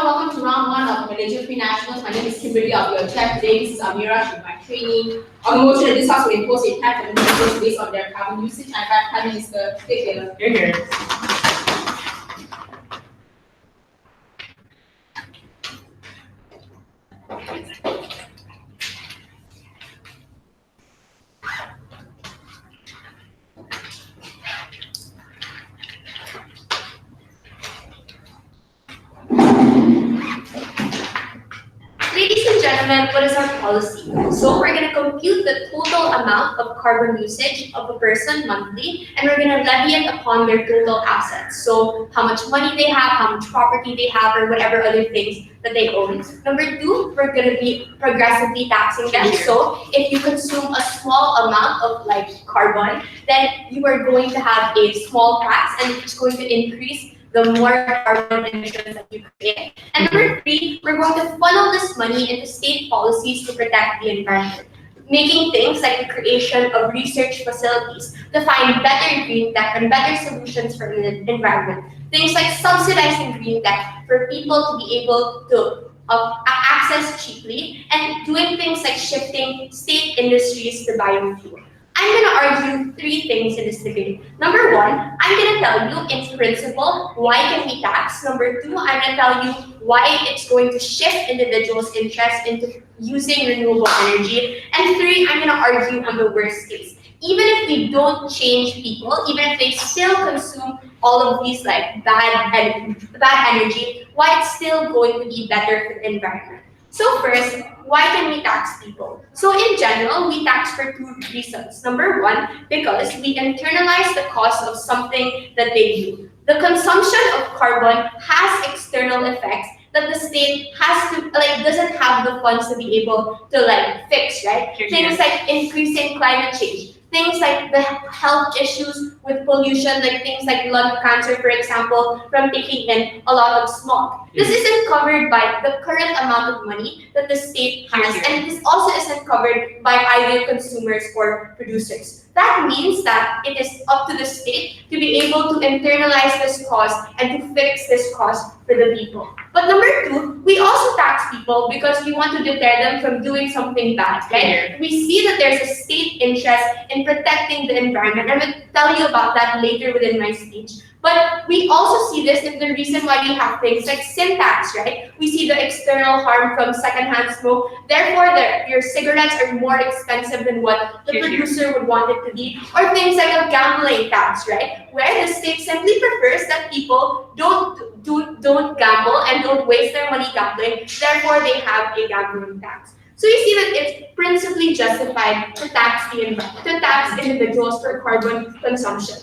welcome to round one of Malaysia Pre-Nationals. My name is Kimberly. I'll be your chair today. This is Ameer, she's my trainee. On the motion of this house will impose a tax on individuals based on their carbon usage. And that Prime Minister, take care. Here. Ladies and gentlemen, what is our policy? So we're going to compute the total amount of carbon usage of a person monthly, and we're going to levy it upon their total assets. So how much money they have, how much property they have, or whatever other things that they own. Number two, we're going to be progressively taxing them. So if you consume a small amount of carbon, then you are going to have a small tax, and it's going to increase the more carbon emissions that you create. And number three, we're going to funnel this money into state policies to protect the environment, making things like the creation of research facilities to find better green tech and better solutions for the environment. Things like subsidizing green tech for people to be able to access cheaply, and doing things like shifting state industries to biofuel. I'm going to argue three things in this debate. Number one, I'm going to tell you in principle why can we tax. Number two, I'm going to tell you why it's going to shift individuals' interest into using renewable energy. And three, I'm going to argue on the worst case. Even if we don't change people, even if they still consume all of these bad energy, why it's still going to be better for the environment. So first, why can we tax people? So in general, we tax for two reasons. Number one, because we internalize the cost of something that they do. The consumption of carbon has external effects that the state has to doesn't have the funds to be able to fix, right? Things like increasing climate change. Things like the health issues with pollution, like things like lung cancer, for example, from taking in a lot of smog. This isn't covered by the current amount of money that the state has, and this also isn't covered by either consumers or producers. That means that it is up to the state to be able to internalize this cost and to fix this cost for the people. But number two, we also tax people because we want to deter them from doing something bad, right? We see that there's a state interest in protecting the environment. I'm going to tell you about that later within my speech. But we also see this in the reason why we have things like sin tax, right? We see the external harm from secondhand smoke. Therefore, your cigarettes are more expensive than what the producer would want it to be. Or things like a gambling tax, right? Where the state simply prefers that people don't gamble and don't waste their money gambling. Therefore, they have a gambling tax. So you see that it's principally justified to tax individuals for carbon consumption.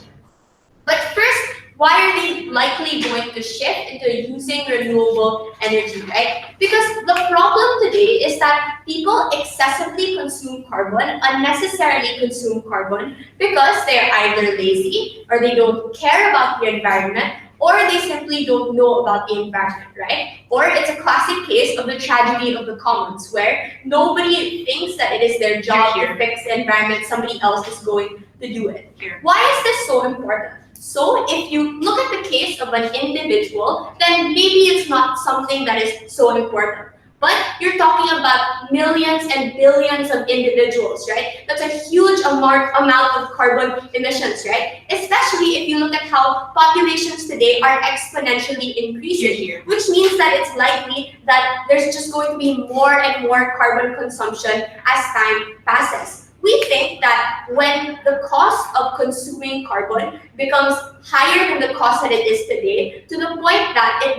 But first, why are they likely going to shift into using renewable energy, right? Because the problem today is that people excessively consume carbon, unnecessarily consume carbon, because they're either lazy, or they don't care about the environment, or they simply don't know about the environment, right? Or it's a classic case of the tragedy of the commons, where nobody thinks that it is their job to fix the environment, somebody else is going to do it. Why is this so important? So if you look at the case of an individual, then maybe it's not something that is so important. But you're talking about millions and billions of individuals, right? That's a huge amount of carbon emissions, right? Especially if you look at how populations today are exponentially increasing, which means that it's likely that there's just going to be more and more carbon consumption as time passes. We think that when the cost of consuming carbon becomes higher than the cost that it is today, to the point that it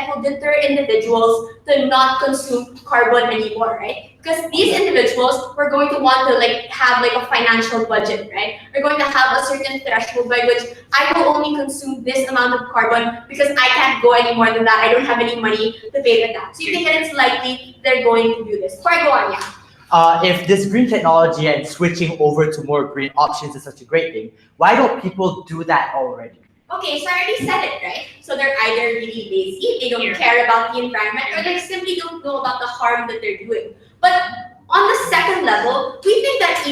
will deter individuals to not consume carbon anymore, right? Because these individuals were going to want to have a financial budget, right? We're going to have a certain threshold by which I will only consume this amount of carbon because I can't go any more than that. I don't have any money to pay the tax. So you think that it's likely they're going to do this? Before I go on, yeah. If this green technology and switching over to more green options is such a great thing, why don't people do that already? Okay, so I already said it, right? So they're either really lazy, they don't care about the environment, or they simply don't know about the harm that they're doing. But On the second level, we think that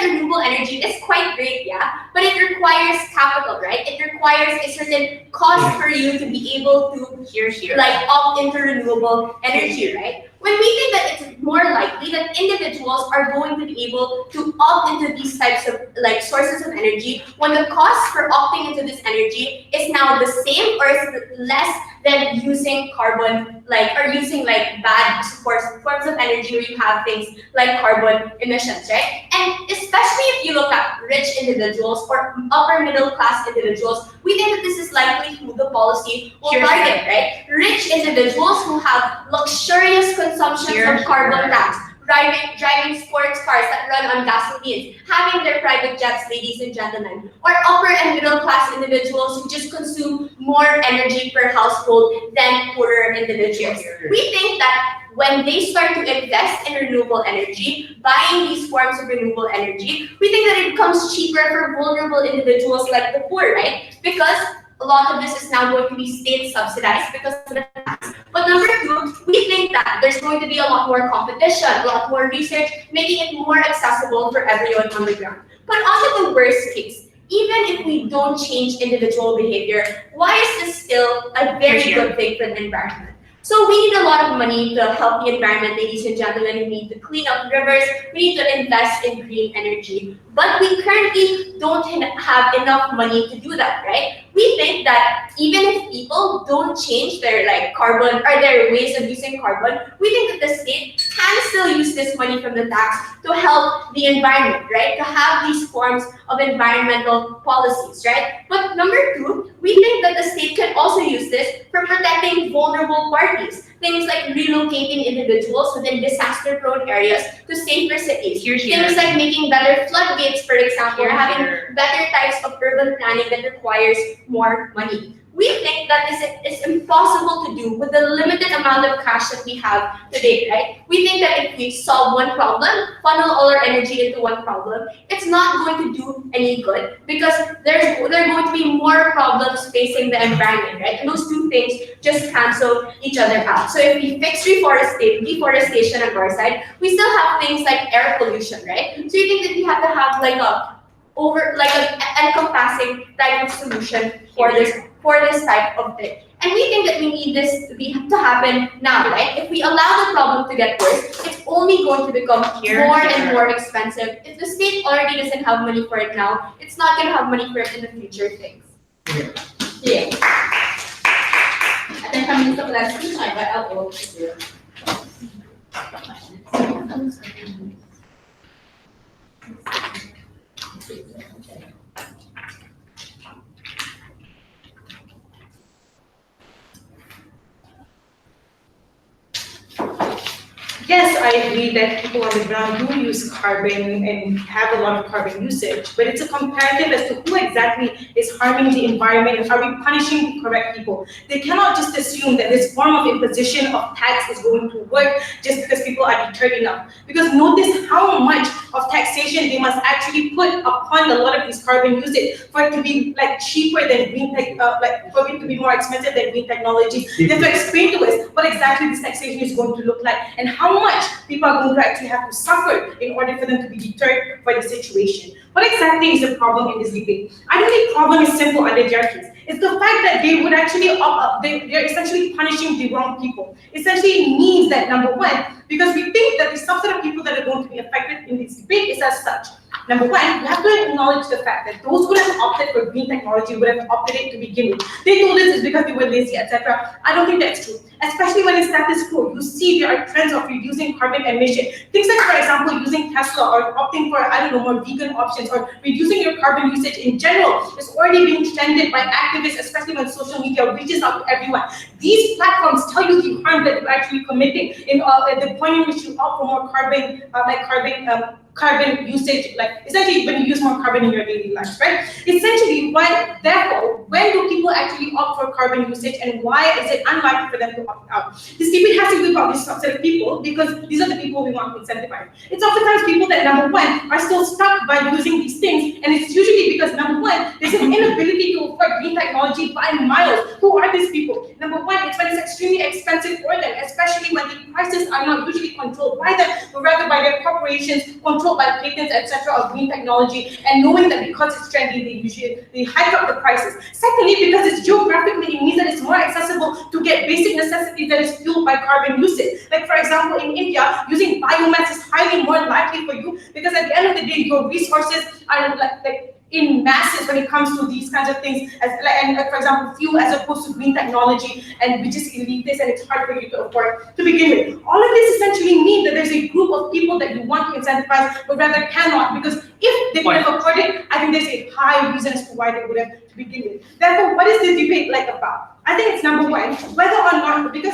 renewable energy is quite great, yeah, but it requires capital, right? It requires a certain cost for you to be able to like opt into renewable energy, right? When we think that it's more likely that individuals are going to be able to opt into these types of like sources of energy when the cost for opting into this energy is now the same or is less than using carbon or using like bad forms of energy where you have things like carbon emissions, right? And especially if you look at rich individuals or upper middle class individuals, we think that this is likely who the policy will target, right? Rich individuals who have luxurious consumption of carbon tax, driving sports cars that run on gasoline, having their private jets, ladies and gentlemen, or upper and middle class individuals who just consume more energy per household than poorer individuals. We think that when they start to invest in renewable energy, buying these forms of renewable energy, we think that it becomes cheaper for vulnerable individuals like the poor, right? Because a lot of this is now going to be state subsidized because of the tax. But number two, we think that there's going to be a lot more competition, a lot more research, making it more accessible for everyone on the ground. But on to the worst case, even if we don't change individual behavior, why is this still a very good thing for the environment? So we need a lot of money to help the environment, ladies and gentlemen. We need to clean up rivers. We need to invest in green energy. But we currently don't have enough money to do that, right? We think that even if people don't change their carbon or their ways of using carbon, we think that the state can still use this money from the tax to help the environment, right? To have these forms of environmental policies, right? But number two, we think that the state can also use this for protecting vulnerable parties. Things like relocating individuals within disaster-prone areas to safer cities. Things like making better floodgates, for example, or having better types of urban planning that requires more money. We think that this is impossible to do with the limited amount of cash that we have today, right? We think that if we solve one problem, funnel all our energy into one problem, it's not going to do any good because there are going to be more problems facing the environment, right? And those two things just cancel each other out. So if we fix deforestation on our side, we still have things like air pollution, right? So you think that we have to have an encompassing type of solution for this type of thing. And we think that we need this to happen now, right? If we allow the problem to get worse, it's only going to become more and more expensive. If the state already doesn't have money for it now, it's not going to have money for it in the future things. Yeah. At the Prime Minister for that speech, I invite our all to do. Yes, I agree that people on the ground do use carbon and have a lot of carbon usage, but it's a comparative as to who exactly is harming the environment and are we punishing the correct people. They cannot just assume that this form of imposition of tax is going to work just because people are deterred enough. Because notice how much of taxation they must actually put upon a lot of these carbon usage for it to be cheaper than green tech, for it to be more expensive than green technology. They have to explain to us what exactly this taxation is going to look like and how much people are going to actually have to suffer in order for them to be deterred by the situation. What exactly is the problem in this debate? I don't think the problem is simple under their case. It's the fact that they would actually they're essentially punishing the wrong people. Essentially means that number one, because we think that the subset of people that are going to be affected in this debate is as such. Number one, we have to acknowledge the fact that those who have opted for green technology would have opted it to begin with. They told us it's because they were lazy, etc. I don't think that's true. Especially when it's status quo, you see there are trends of reducing carbon emission. Things like, for example, using Tesla or opting for, more vegan options or reducing your carbon usage in general is already being trended by activists, especially when social media reaches out to everyone. These platforms tell you the harm that you're actually committing in the point in which you opt for more carbon usage, like essentially when you use more carbon in your daily lives, right? Essentially, therefore, when do people actually opt for carbon usage and why is it unlikely for them to opt out? This debate has to be about this subset of people because these are the people we want to incentivize. It's oftentimes people that, number one, are still stuck by using these things, and it's usually because, number one, there's an inability to afford green technology by miles. Who are these people? Number one, it's when it's extremely expensive for them, especially when the prices are not usually controlled by them, but rather by their corporations, controlled by patents, etc. of green technology, and knowing that because it's trendy, they hike up the prices. Secondly, because it's geographically, it means that it's more accessible to get basic necessities that is fueled by carbon usage. Like for example, in India, using biomass is highly more likely for you because at the end of the day, your resources are like in masses when it comes to these kinds of things, and for example, fuel as opposed to green technology, and we just elite this and it's hard for you to afford to begin with. All of this essentially means that there's a group of people that you want to incentivize, but rather cannot, because if they could have afforded it, I think there's a high reason as to why they would have to begin with. Therefore, what is this debate like about? I think it's number one, whether or not, because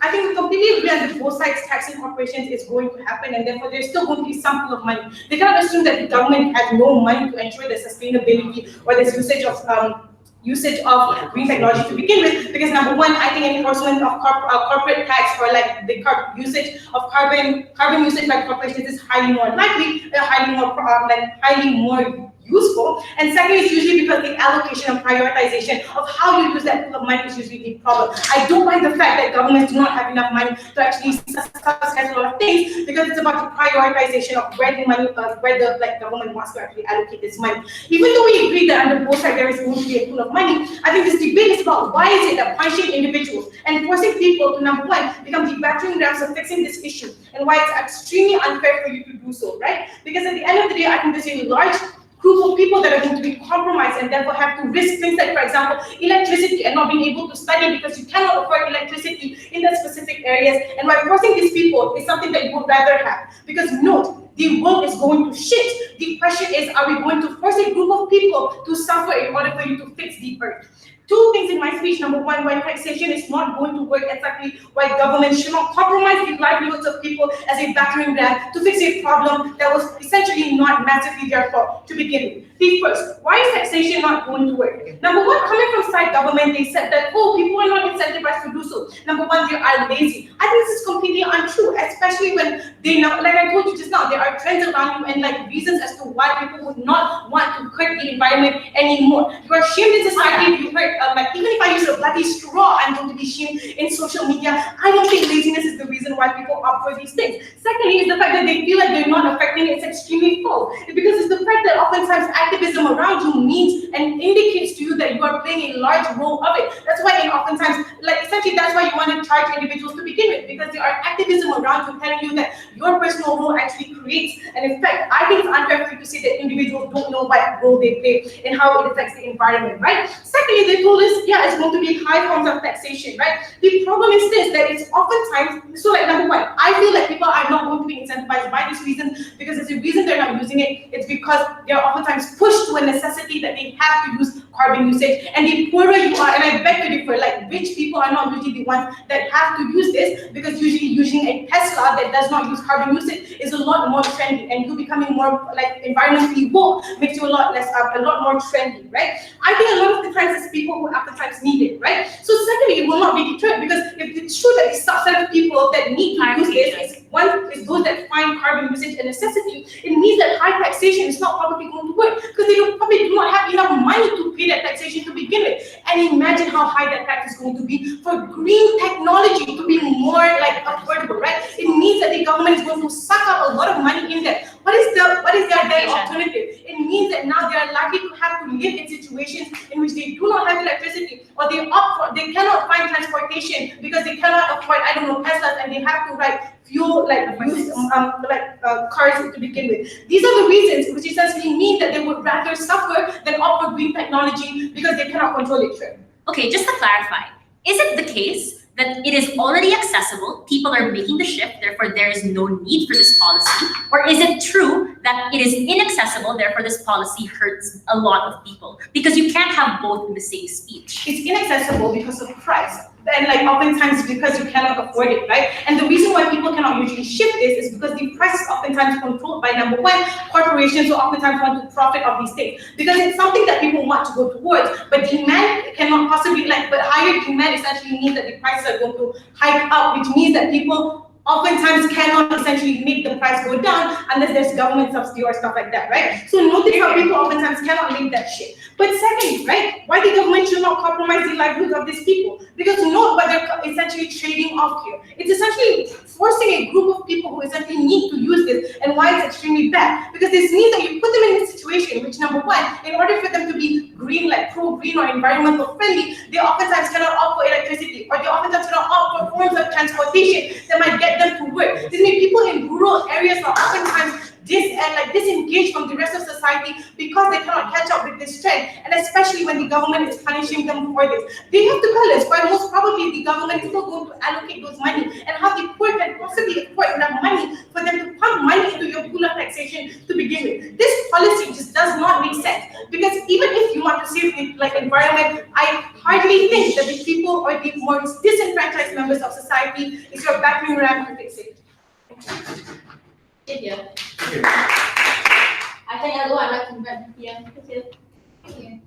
I think we completely agree that both sides taxing corporations is going to happen, and therefore there's still going to be some pool of money. They cannot assume that the government has no money to ensure the sustainability or this usage of green technology to begin with, because number one, I think enforcement of corporate tax or like the usage of carbon usage by corporations is highly more likely, highly more useful. And second is usually because the allocation and prioritization of how you use that pool of money is usually the problem. I don't like the fact that governments do not have enough money to actually subsidize a lot of things, because it's about the prioritization of where the money, where the government wants to actually allocate this money. Even though we agree that under both sides there is going to be a pool of money, I think this debate is about why is it that punishing individuals and forcing people to, number one, become the battering rams of fixing this issue, and why it's extremely unfair for you to do so, right? Because at the end of the day, I think there's a large group of people that are going to be compromised and therefore have to risk things like, for example, electricity and not being able to study because you cannot afford electricity in the specific areas. And by forcing these people is something that you would rather have. Because note, the world is going to shit. The question is, are we going to force a group of people to suffer in order for you to fix the earth? Two things in my speech. Number one, why taxation is not going to work, exactly why government should not compromise the livelihoods of people as a battering ram to fix a problem that was essentially not massively their fault to begin with. The first, why is taxation not going to work? Number one, coming from side government, they said that, oh, people are not incentivized to do so. Number one, they are lazy. I think this is completely untrue, especially when they know, like I told you just now, there are trends around you and like reasons as to why people would not want to hurt the environment anymore. You are shamed in society if you hurt, even if I use a bloody straw, I'm going to be shamed in social media. I don't think laziness is the reason why people opt for these things. Secondly, is the fact that they feel like they're not affecting it. It's extremely false. Because it's the fact that oftentimes activism around you means and indicates to you that you are playing a large role of it. That's why, and oftentimes, essentially, that's why you want to charge individuals to begin with, because there are activism around you telling you that your personal role actually creates an effect. I think it's unfair for you to say that individuals don't know what role they play and how it affects the environment, right? Secondly, they told us, yeah, it's going to be high forms of taxation, right? The problem is this, that it's oftentimes, so like number one, I feel like people are not going to be incentivized by this reason, because it's a reason they're not using it. It's because they're oftentimes pushed to a necessity that they have to use carbon usage. And the poorer you are, and I beg to differ, like rich people are not usually the ones that have to use this, because usually using a Tesla that does not use carbon usage is a lot more trendy, and you becoming more like environmentally woke makes you a lot more trendy, right? I think a lot of the times it's people who oftentimes need it, right? So secondly, it will not be deterred, because if it's true that a subset of people that need to use this is those that find carbon usage a necessity, it means that high taxation is not probably going to work, because they probably do not have enough money to pay that taxation to begin with. And imagine how high that tax is going to be for green technology to be more like affordable, right? It means that the government is going to suck up a lot of money in there. What is their then alternative? It means that now they are likely to have to live in situations in which they do not have electricity, or they cannot find transportation because they cannot afford, I don't know, Teslas, and they have to fuel use cars to begin with. These are the reasons which essentially mean that they would rather suffer than opt for green technology because they cannot control it. Okay, just to clarify, is it the case that it is already accessible, people are making the shift, therefore there is no need for this policy? Or is it true that it is inaccessible, therefore this policy hurts a lot of people? Because you can't have both in the same speech. It's inaccessible because of price. And like oftentimes because you cannot afford it, right? And the reason why people cannot usually shift this is because the price is oftentimes controlled by number one, corporations who oftentimes want to profit of these things. Because it's something that people want to go towards, but demand cannot possibly but higher demand essentially means that the prices are going to hike up, which means that people oftentimes cannot essentially make the price go down unless there's government subsidy or stuff like that, right? So notice how people oftentimes cannot make that shift. But secondly, right, why the government should not compromise the livelihoods of these people? Because note what they're essentially trading off here. It's essentially forcing a group of people who essentially need to use this, and why it's extremely bad. Because this means that you put them in a situation which, number one, in order for them to be green, like pro-green or environmental friendly, they oftentimes cannot opt for electricity, or they oftentimes cannot opt for forms of transportation that might get them to work. This means people in rural areas are oftentimes disengaged from the rest of society because they cannot catch up with this trend, and especially when the government is punishing them for this. They have to tell us why most probably the government is still going to allocate those money, and how the poor can possibly afford enough money for them to pump money into your pool of taxation to begin with. This policy just does not make sense, because even if you want to save the environment, I hardly think that the people or the more disenfranchised members of society is your battering ram to fix it. Yeah. I think I'll go. I like to invite here. Thank you.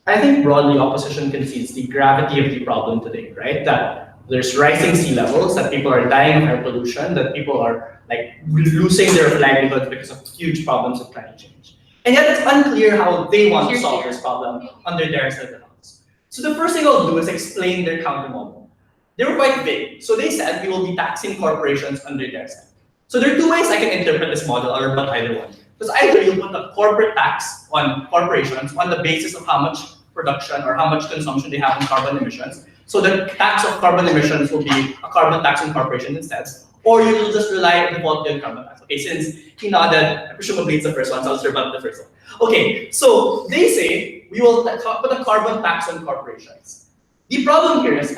I think broadly opposition concedes the gravity of the problem today, right? That there's rising sea levels, that people are dying of air pollution, that people are losing their livelihoods because of huge problems of climate change. And yet it's unclear how they want to solve this problem under their side of the house. So the first thing I'll do is explain their counter model. They were quite vague. So they said we will be taxing corporations under their side. So there are two ways I can interpret this model, or but either one. Because either you put a corporate tax on corporations on the basis of how much production or how much consumption they have in carbon emissions. So the tax of carbon emissions will be a carbon tax on corporations instead. Or you will just rely on default on carbon tax. Okay, since he nodded, presumably it's the first one, so I'll serve up the first one. Okay, so they say we will put a carbon tax on corporations. The problem here is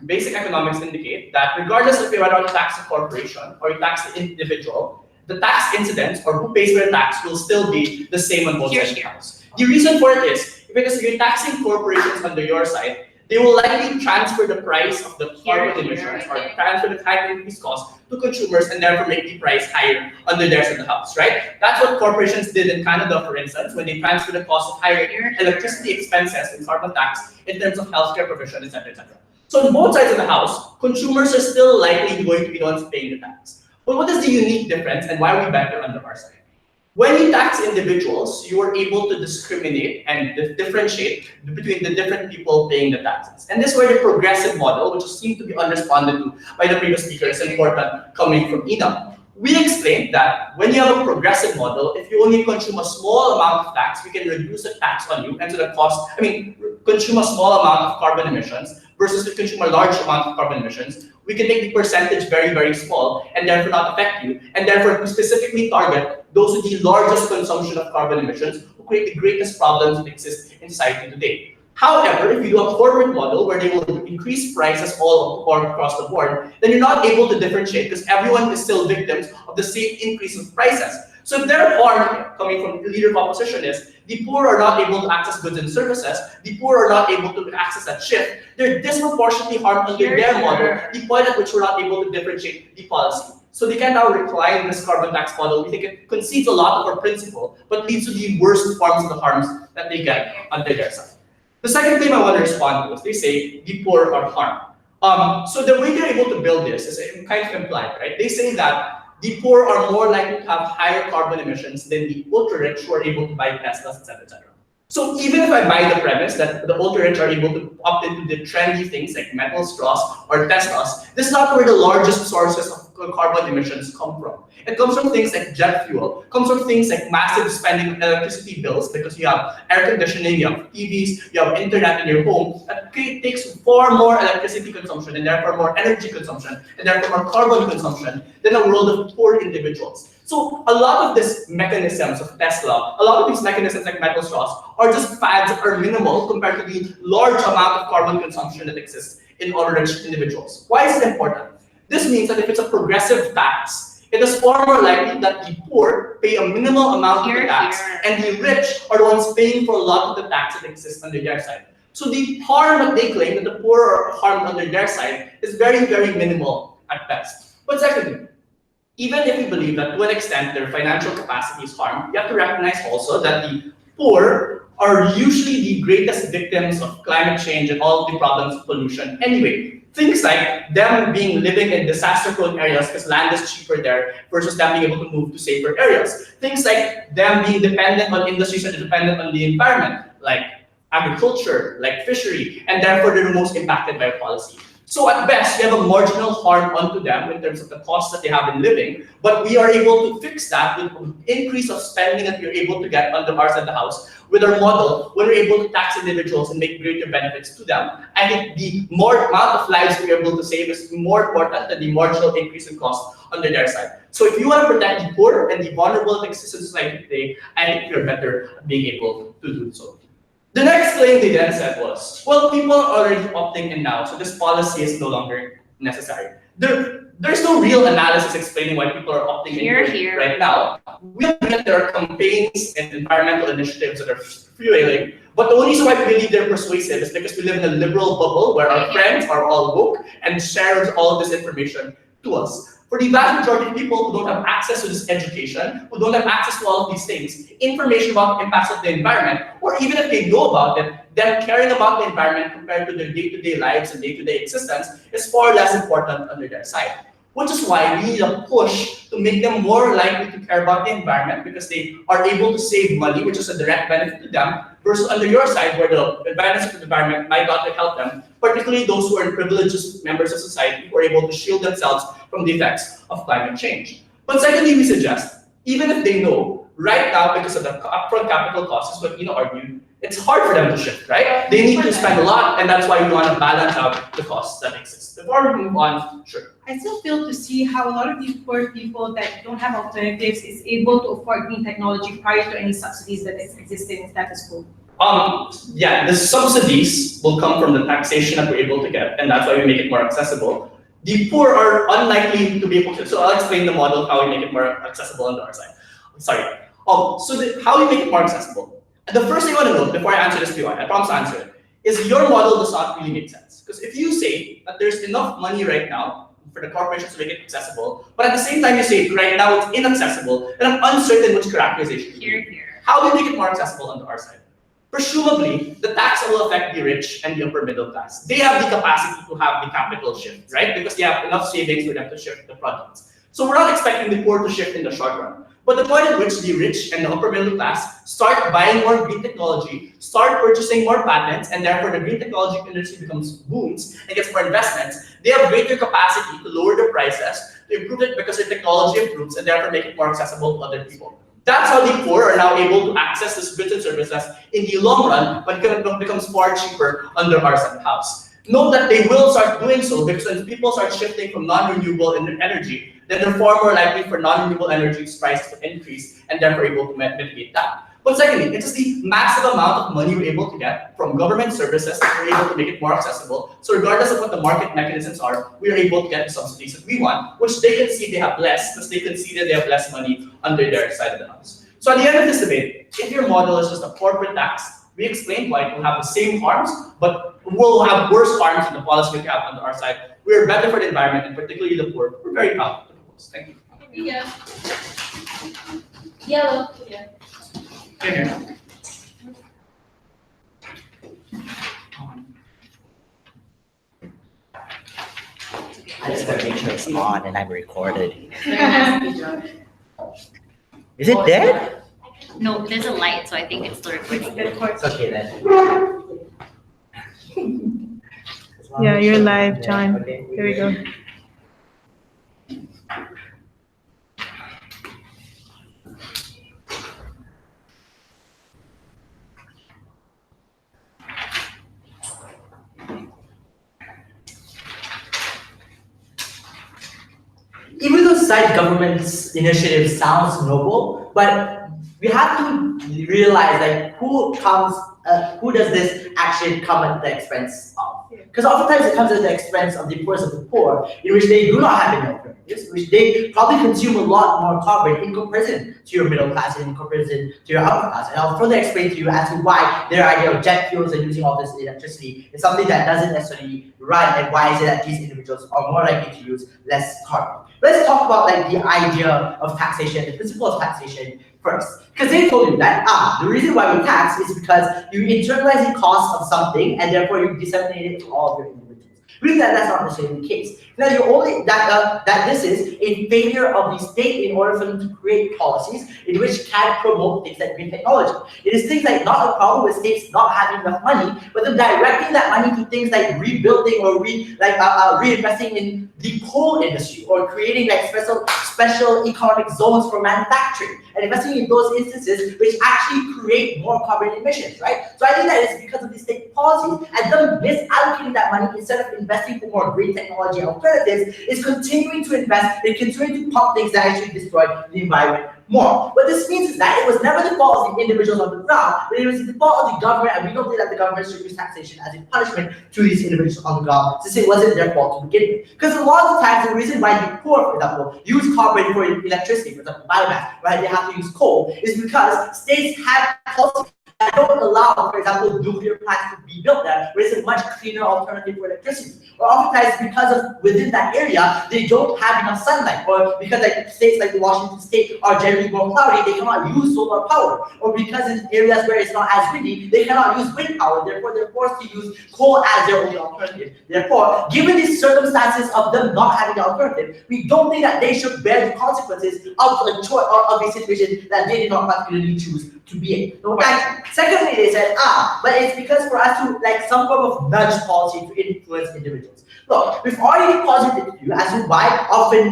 basic economics indicate that regardless if you whether you tax a corporation or you tax the individual, the tax incidence or who pays for the tax will still be the same on both sides of the house. The reason for it is because if you're taxing corporations under your side, they will likely transfer the price of the carbon emissions or transfer the high increased cost to consumers and therefore make the price higher under their side of the house, right? That's what corporations did in Canada, for instance, when they transferred the cost of higher electricity expenses and carbon tax in terms of healthcare provision, etc., etc. So on both sides of the house, consumers are still likely going to be the ones paying the tax. But what is the unique difference and why are we better under our side? When you tax individuals, you are able to discriminate and differentiate between the different people paying the taxes. And this is where the progressive model, which seemed to be unresponded to by the previous speaker, is important coming from Ina. We explained that when you have a progressive model, if you only consume a small amount of tax, we can reduce the tax on you and so the cost, consume a small amount of carbon emissions versus to consume a large amount of carbon emissions. We can make the percentage very, very small and therefore not affect you, and therefore specifically target those with the largest consumption of carbon emissions who create the greatest problems that exist in society today. However, if you do a corporate model where they will increase prices all across the board, then you're not able to differentiate because everyone is still victims of the same increase of prices. So if their harm coming from the leader of opposition is the poor are not able to access goods and services, the poor are not able to access that shift, they're disproportionately harmed under their model, the point at which we're not able to differentiate the policy. So they can now recline this carbon tax model. We think it concedes a lot of our principle, but leads to the worst forms of the harms that they get under their side. The second claim I want to respond to is they say the poor are harmed. So the way they're able to build this is kind of implied, right? They say that the poor are more likely to have higher carbon emissions than the ultra-rich who are able to buy Teslas, etc., etc. So even if I buy the premise that the ultra-rich are able to opt into the trendy things like metal straws or Teslas, this is not where the largest sources of carbon emissions come from. It comes from things like jet fuel, comes from things like massive spending on electricity bills because you have air conditioning, you have TVs, you have internet in your home. That takes far more electricity consumption and therefore more energy consumption and therefore more carbon consumption than a world of poor individuals. So a lot of these mechanisms of Tesla, a lot of these mechanisms like metal straws are just fads that are minimal compared to the large amount of carbon consumption that exists in ultra-rich individuals. Why is it important? This means that if it's a progressive tax, it is far more likely that the poor pay a minimal amount of the tax and the rich are the ones paying for a lot of the tax that exists on their side. So the harm that they claim that the poor are harmed under their side is very, very minimal at best. But secondly, even if we believe that to an extent their financial capacity is harmed, you have to recognize also that the poor are usually the greatest victims of climate change and all the problems of pollution anyway. Things like them living in disaster-prone areas because land is cheaper there versus them being able to move to safer areas. Things like them being dependent on industries that are dependent on the environment, like agriculture, like fishery, and therefore they're the most impacted by policy. So at best, we have a marginal harm onto them in terms of the costs that they have in living, but we are able to fix that with an increase of spending that we're able to get under ours at the house with our model when we're able to tax individuals and make greater benefits to them. I think the more amount of lives we're able to save is more important than the marginal increase in cost under their side. So if you want to protect the poor and the vulnerable that exists in society today, I think you're better at being able to do so. The next claim they then said was, well, people are already opting in now, so this policy is no longer necessary. There's no real analysis explaining why people are opting in right now. We agree that there are campaigns and environmental initiatives that are fueling, but the only reason why we believe they're persuasive is because we live in a liberal bubble where our friends are all woke and share all this information to us. For the vast majority of people who don't have access to this education, who don't have access to all of these things, information about the impacts of the environment, or even if they know about it, them caring about the environment compared to their day-to-day lives and day-to-day existence is far less important under their side. Which is why we need a push to make them more likely to care about the environment because they are able to save money, which is a direct benefit to them, versus under your side where the advantages of the environment might not help them, particularly those who are privileged members of society who are able to shield themselves from the effects of climate change. But secondly, we suggest, even if they know, right now because of the upfront capital costs, is what Ina argued, it's hard for them to shift, right? They need to spend a lot, and that's why we want to balance out the costs that exist. Before we move on, sure. I still fail to see how a lot of these poor people that don't have alternatives is able to afford green technology prior to any subsidies that exist in status quo. Yeah, the subsidies will come from the taxation that we're able to get, and that's why we make it more accessible. The poor are unlikely to be able to, so I'll explain the model of how we make it more accessible on our side. Sorry. How we make it more accessible. The first thing I want to note before I answer this PY, I promise to answer it, is your model does not really make sense. Because if you say that there's enough money right now for the corporations to make it accessible, but at the same time you say right now it's inaccessible, then I'm uncertain which characterization. How do we make it more accessible on our side? Presumably, the tax will affect the rich and the upper middle class. They have the capacity to have the capital shift, right? Because they have enough savings for them to shift the products. So we're not expecting the poor to shift in the short run. But the point at which the rich and the upper middle class start buying more green technology, start purchasing more patents, and therefore the green technology industry becomes booms and gets more investments, they have greater capacity to lower their prices, to improve it because their technology improves, and therefore make it more accessible to other people. That's how the poor are now able to access these goods and services in the long run, but it becomes far cheaper under our house. Note that they will start doing so because when people start shifting from non-renewable energy, then they're far more likely for non-renewable energy's price to increase and therefore able to mitigate that. But secondly, it is the massive amount of money we're able to get from government services that we're able to make it more accessible. So regardless of what the market mechanisms are, we are able to get the subsidies that we want, which they can see they have less because they can see that they have less money under their side of the house. So at the end of this debate, if your model is just a corporate tax, we explained why it will have the same harms, but will have worse harms than the policy we have on our side. We are better for the environment and particularly the poor. We're very proud to propose. Thank you. Yeah. Yellow. Yeah. Okay. I just want to make sure it's on and I'm recorded. Is it dead? No, there's a light, so I think it's still recording. It's okay then. Yeah, you're live, John. Okay. Here we go. Even though side government's initiative sounds noble, but we have to realize like who does this action come at the expense of? Because oftentimes it comes at the expense of the poorest of the poor, in which they do not have any alternatives, in which they probably consume a lot more carbon in comparison to your middle class and in comparison to your upper class. And I'll further explain to you as to why their idea of jet fuels and using all this electricity is something that doesn't necessarily run, and why is it that these individuals are more likely to use less carbon. Let's talk about like the idea of taxation, the principle of taxation first. Because they told you that the reason why we tax is because you internalize the cost of something and therefore you disseminate it to all of your individuals. Really, that's not necessarily the case. Now, you only that this is a failure of the state in order for them to create policies in which can promote things like green technology. It is things like not a problem with states not having enough money, but them directing that money to things like rebuilding or reinvesting in the coal industry, or creating like special economic zones for manufacturing, and investing in those instances which actually create more carbon emissions, right? So I think that it's because of the state policies and them misallocating that money instead of investing for more green technology alternatives, is continuing to invest, they continue to pump things that actually destroy the environment more. What this means is that it was never the fault of the individuals on the ground, but it was the fault of the government, and we don't think that the government should use taxation as a punishment to these individuals on the ground, since it wasn't their fault to begin with. Because a lot of the times, the reason why the poor, for example, use carbon for electricity, for example, biomass, right, they have to use coal, is because states have policies that don't allow, for example, nuclear plants to be built there, where it's a much cleaner alternative for electricity. Or oftentimes, because of within that area, they don't have enough sunlight, or because like states like Washington State are generally more cloudy, they cannot use solar power. Or because in areas where it's not as windy, they cannot use wind power. Therefore, they're forced to use coal as their only alternative. Therefore, given these circumstances of them not having an alternative, we don't think that they should bear the consequences of a situation that they did not particularly choose to be in. No, secondly, they said, but it's because for us to like some form of nudge policy to influence individuals. Look, we've already posited to you as to why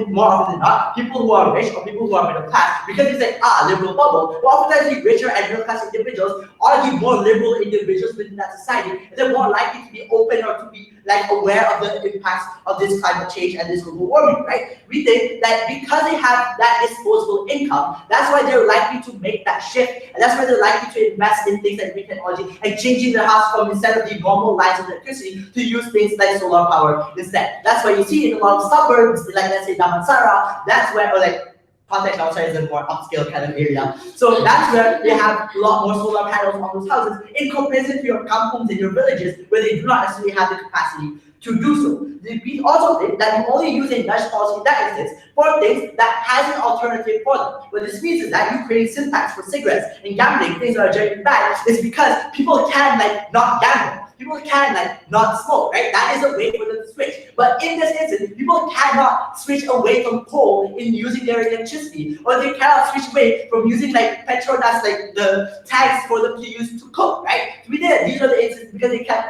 more often than not, people who are rich or people who are middle class, because it's like liberal bubble, well, oftentimes the richer and middle class individuals are the more liberal individuals within that society, and they're more likely to be open or to be like aware of the impacts of this climate change and this global warming, right? We think that because they have that disposable income, that's why they're likely to make that shift, and that's why they're likely to invest in things like green technology and changing their house from instead of the normal lines of electricity to use things like solar power instead. That's why you see in a lot of suburbs, like let's say Damansara, that's where, or like Contact outside is a more upscale kind of area. So that's where they have a lot more solar panels on those houses in comparison to your kampungs in your villages where they do not necessarily have the capacity to do so. We also think that you only use a nudge policy in that instance for things that has an alternative for them. What this means is that you create syntax for cigarettes and gambling, things that are generally bad, is because people can like not gamble. People can like not smoke, right? That is a way for them to switch. But in this instance, people cannot switch away from coal in using their electricity, or they cannot switch away from using like petrol that's like the tanks for them to use to cook, right? So we did these are the instances because they can't,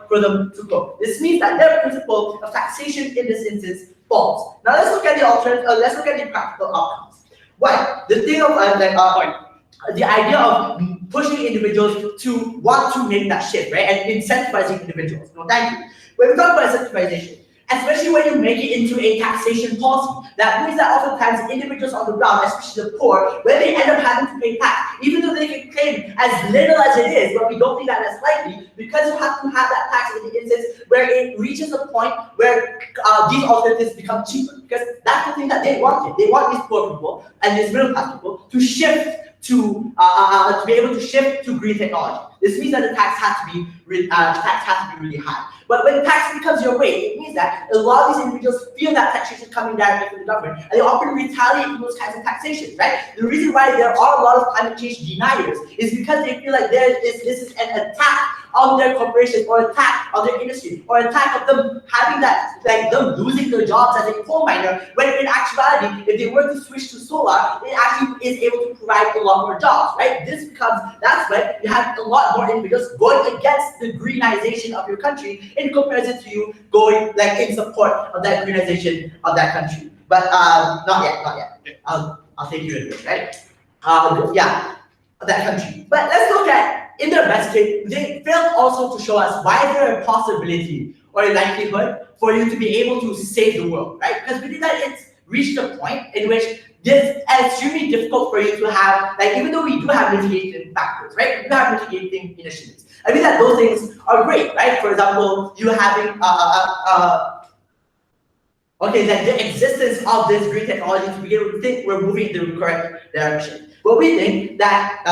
for them to cook. This means that their principle of taxation in this instance falls. Now let's look at the alternative. Let's look at the practical outcomes. Why? The thing of the idea of pushing individuals to want to make that shift, right? And incentivizing individuals. No, thank you. When we talk about incentivization, especially when you make it into a taxation policy, that means that oftentimes individuals on the ground, especially the poor, when they end up having to pay tax, even though they can claim as little as it is, but we don't think that that's likely, because you have to have that tax in the instance where it reaches a point where these alternatives become cheaper. Because that's the thing that they wanted. They want these poor people and these middle class people to shift to be able to shift to green technology. This means that the tax has to be really high. But when tax becomes your way, it means that a lot of these individuals feel that taxation coming directly from the government, and they often retaliate for those kinds of taxation, right? The reason why there are a lot of climate change deniers is because they feel like this is an attack on their corporations, or attack on their industry, or attack of them having that, like them losing their jobs as a coal miner, when in actuality, if they were to switch to solar, it actually is able to provide a lot more jobs, right? That's when you have a lot more individuals going against the greenization of your country in comparison to you going like in support of that greenization of that country. But not yet. I'll take you into it, right? Yeah, that country. But let's look at, in their best case, they failed also to show us why is there a possibility or a likelihood for you to be able to save the world, right? Because we did that it's reached a point in which it's extremely difficult for you to have, like, even though we do have mitigating factors, right? We do have mitigating initiatives. I mean that those things are great, right? For example, you having okay, that the existence of this green technology to begin with, we think we're moving in the correct direction. But we think that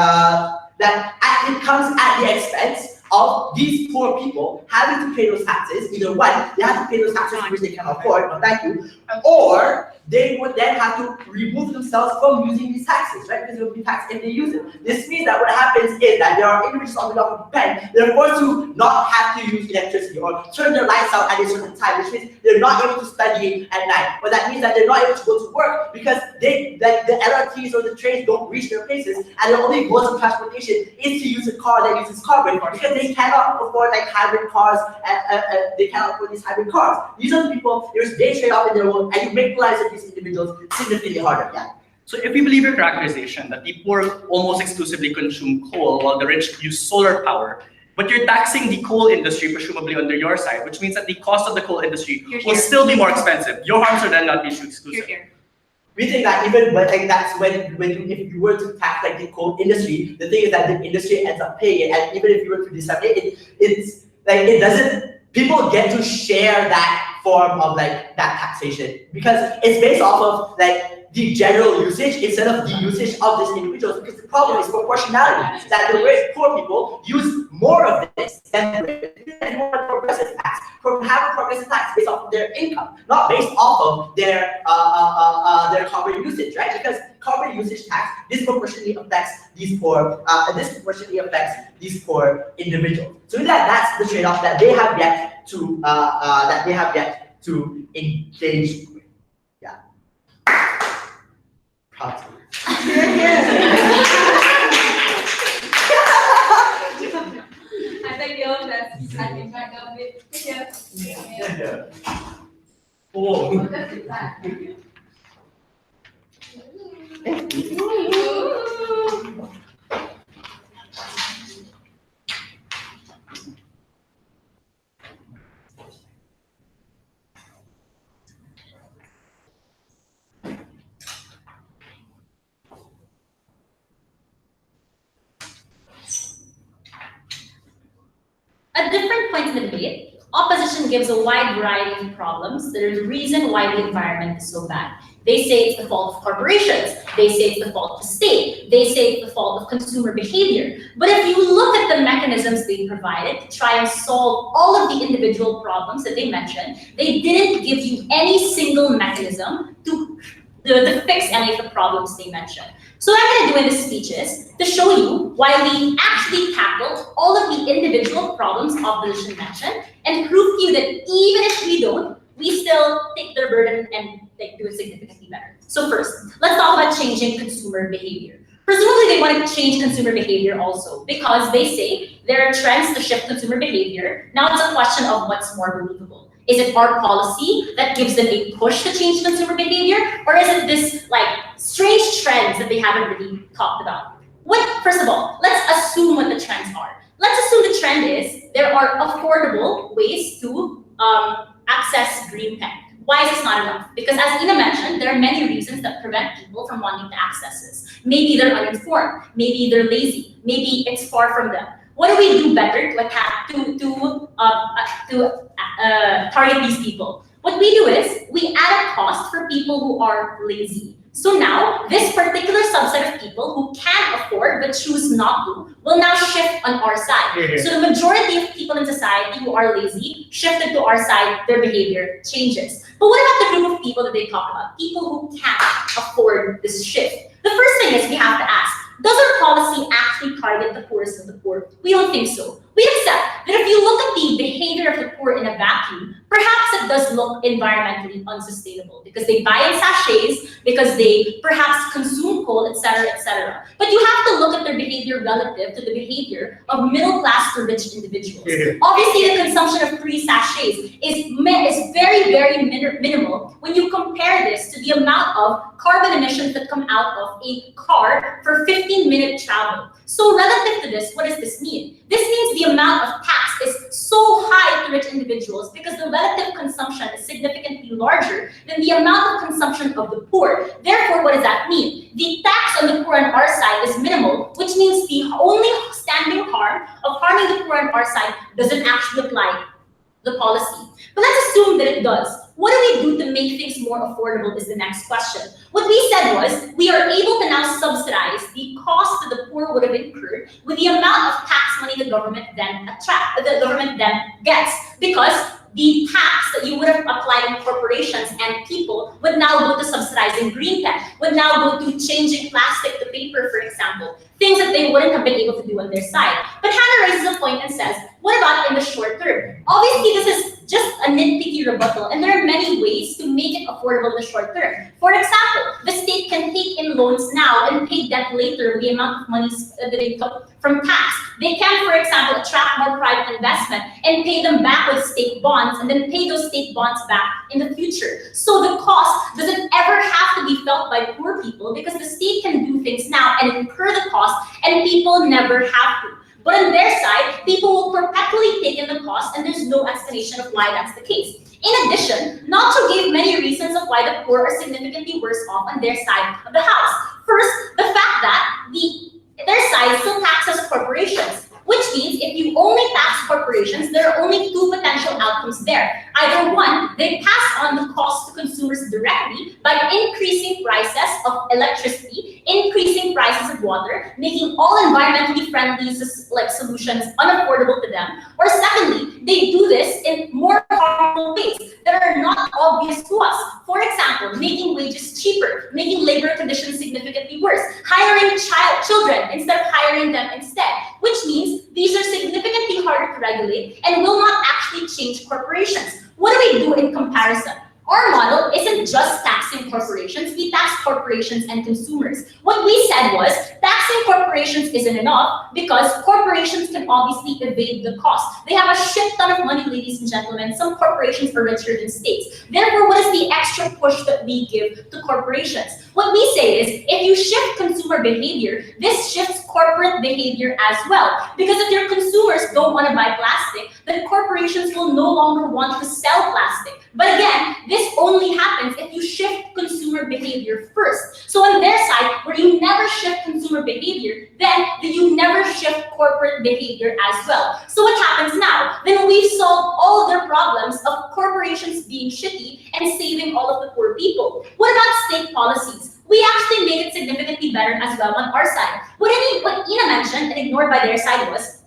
it comes at the expense of these poor people having to pay those taxes. Either one, they have to pay those taxes which they can afford, no thank you, or they would then have to remove themselves from using these taxes, right? Because they will be taxed if they use it. This means that what happens is that there are individuals on the government pen, they're forced to not have to use electricity or turn their lights out at a certain time, which means they're not able to study at night. But that means that they're not able to go to work because the LRTs or the trains don't reach their places, and their only mode of transportation is to use a car that uses carbon, because they cannot afford like hybrid cars, and they cannot afford these hybrid cars. These are the people, they trade off in their own, and you make the lives of these individuals significantly harder. Yeah. So if we believe your characterization that the poor almost exclusively consume coal while the rich use solar power, but you're taxing the coal industry presumably under your side, which means that the cost of the coal industry will still be more expensive. Your harms are then not mutually exclusive. We think that even when like that's when if you were to tax like the coal industry, the thing is that the industry ends up paying it, and even if you were to disseminate it, it's like it doesn't. People get to share that form of like that taxation because it's based off of like the general usage instead of the usage of these individuals, because the problem is proportionality, that the rich poor people use more of this than the rich, and more progressive tax, have a progressive tax based off of their income, not based off of their carbon usage, right? Because carbon usage tax disproportionately affects these poor, individuals. So that's the trade-off that they have yet to engage with. Yeah. Proud to. I think you all that's I think back up a bit. Yeah. Oh. At different points in the debate, opposition gives a wide variety of problems that are the reason why the environment is so bad. They say it's the fault of corporations. They say it's the fault of the state. They say it's the fault of consumer behavior. But if you look at the mechanisms they provided to try and solve all of the individual problems that they mentioned, they didn't give you any single mechanism to fix any of the problems they mentioned. So what I'm going to do in this speech is to show you why we actually tackled all of the individual problems opposition mentioned, and prove to you that even if we don't, we still take their burden and do it significantly better. So first, let's talk about changing consumer behavior. Presumably they want to change consumer behavior also, because they say there are trends to shift consumer behavior. Now it's a question of what's more believable. Is it our policy that gives them a push to change consumer behavior? Or is it this strange trends that they haven't really talked about? First of all, let's assume what the trends are. Let's assume the trend is there are affordable ways to access green tech. Why is this not enough? Because as Ina mentioned, there are many reasons that prevent people from wanting to access this. Maybe they're uninformed, maybe they're lazy, maybe it's far from them. What do we do better to target these people? What we do is we add a cost for people who are lazy. So now this particular subset of people who can afford but choose not to will now shift on our side. So the majority of people in society who are lazy shifted to our side, their behavior changes. But what about the group of people that they talk about? People who can't afford this shift. The first thing is we have to ask, does our policy actually target the poorest of the poor? We don't think so. We accept that if you look at the behavior of the poor in a vacuum, perhaps it does look environmentally unsustainable because they buy in sachets, because they perhaps consume coal, etc., etc. But you have to look at their behavior relative to the behavior of middle class to rich individuals. Obviously, the consumption of 3 sachets is very, very minimal when you compare this to the amount of carbon emissions that come out of a car for 15-minute travel. So relative to this, what does this mean? This means the amount of tax is so high to rich individuals because the relative consumption is significantly larger than the amount of consumption of the poor. Therefore, what does that mean? The tax on the poor on our side is minimal, which means the only standing harm of harming the poor on our side doesn't actually apply the policy. But let's assume that it does. What do we do to make things more affordable is the next question. What we said was, we are able to now subsidize the cost that the poor would have incurred with the amount of tax money the government then gets, because the tax that you would have applied in corporations and people would now go to subsidizing green tech, would now go to changing plastic to paper, for example, things that they wouldn't have been able to do on their side. But Hana raises a point and says, what about in the short term? Obviously, this is just a nitpicky rebuttal, and there are many ways to make it affordable in the short term. For example, the state can take in loans now and pay debt later with the amount of money that they took from tax. They can, for example, attract more private investment and pay them back with state bonds and then pay those state bonds back in the future. So the cost doesn't ever have to be felt by poor people because the state can do things now and incur the cost and people never have to. But on their side, people will perpetually take in the cost and there's no explanation of why that's the case. In addition, Nacho gave many reasons of why the poor are significantly worse off on their side of the house. First, the fact that their side still taxes corporations, which means if you only tax corporations, there are only 2 potential outcomes there. Either one, they pass on the cost to consumers directly by increasing prices of electricity, increasing prices of water, making all environmentally friendly solutions unaffordable to them. Or secondly, they do this in more harmful ways that are not obvious to us. For example, making wages cheaper, making labor conditions significantly worse, hiring children instead of hiring them instead, which means these are significantly harder to regulate and will not actually change corporations. What do we do in comparison? Our model isn't just taxing corporations, we tax corporations and consumers. What we said was, taxing corporations isn't enough because corporations can obviously evade the cost. They have a shit ton of money, ladies and gentlemen. Some corporations are richer than states. Therefore, what is the extra push that we give to corporations? What we say is, if you shift consumer behavior, this shifts corporate behavior as well. Because if your consumers don't want to buy plastic, then corporations will no longer want to sell plastic. But again, this only happens if you shift consumer behavior first. So on their side, where you never shift consumer behavior, then you never shift corporate behavior as well. So what happens now? Then we've solved all of their problems of corporations being shitty and saving all of the poor people. What about state policies? We actually made it significantly better as well on our side. What Ina mentioned and ignored by their side was,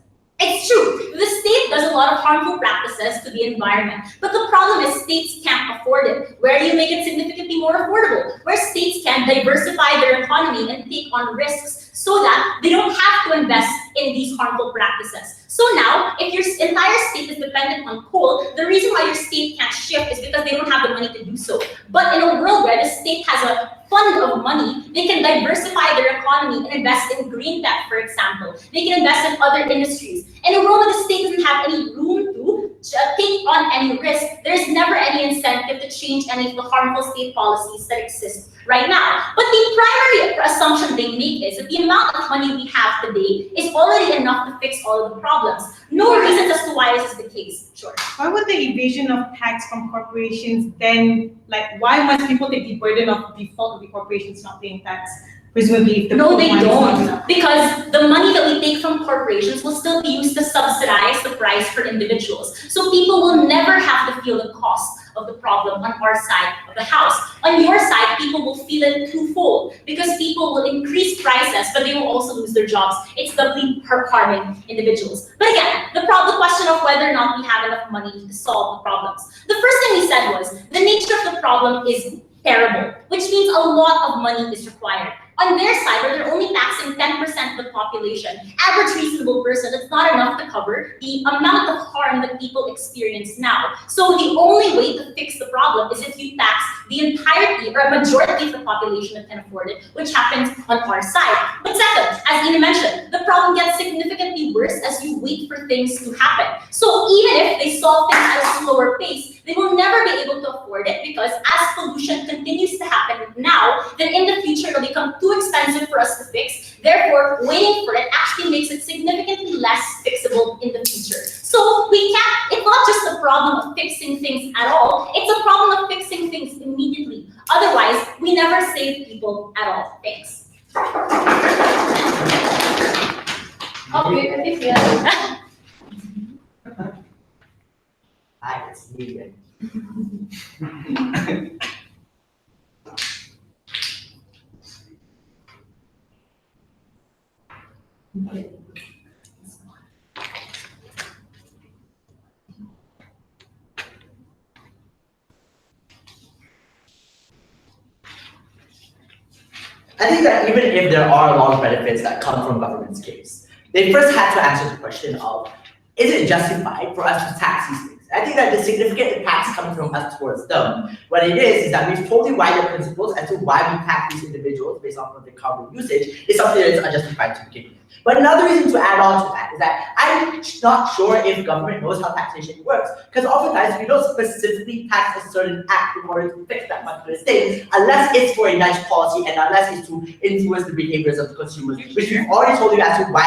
it's true, the state does a lot of harmful practices to the environment, but the problem is states can't afford it. Where do you make it significantly more affordable? Where states can diversify their economy and take on risks so that they don't have to invest in these harmful practices. So now, if your entire state is dependent on coal, the reason why your state can't shift is because they don't have the money to do so. But in a world where the state has a fund of money, they can diversify their economy and invest in green tech, for example. They can invest in other industries. In a world where the state doesn't have any room to take on any risk, there's never any incentive to change any of the harmful state policies that exist right now. But the primary assumption they make is that the amount of money we have today is already enough to fix all of the problems. No reasons as to why this is the case. Sure. Why would the evasion of tax from corporations then, why must people take the burden of default of the corporations not paying tax? Presumably, if the no, they don't, because the money that we take from corporations will still be used to subsidize the price for individuals. So people will never have to feel the cost of the problem on our side of the house. On your side, people will feel it twofold because people will increase prices, but they will also lose their jobs. It's doubly harming individuals. But again, the question of whether or not we have enough money to solve the problems. The first thing we said was the nature of the problem is terrible, which means a lot of money is required. On their side, where they're only taxing 10% of the population, average reasonable person, that's not enough to cover the amount of harm that people experience now. So the only way to fix the problem is if you tax the entirety or a majority of the population that can afford it, which happens on our side. But second, as Ina mentioned, the problem gets significantly worse as you wait for things to happen. So even if they solve things at a slower pace, they will never be able to afford it because as pollution continues to happen now, then in the future it'll become too expensive for us to fix. Therefore, waiting for it actually makes it significantly less fixable in the future. So we can't, it's not just a problem of fixing things at all, it's a problem of fixing things immediately. Otherwise, we never save people at all. Thanks. Okay, I think we are. Hi, it's me again. I think that even if there are a lot of benefits that come from government schemes, they first had to answer the question of, is it justified for us to tax these things? I think that the significant impacts coming from us towards them, what it is that we've totally widened the principles as to why we tax these individuals based off of their carbon usage is something that is unjustified to begin with. But another reason to add on to that is that I'm not sure if government knows how taxation works, because oftentimes we don't specifically tax a certain act in order to fix that particular thing, unless it's for a nice policy and unless it's to influence the behaviors of the consumers, which we've already told you as to why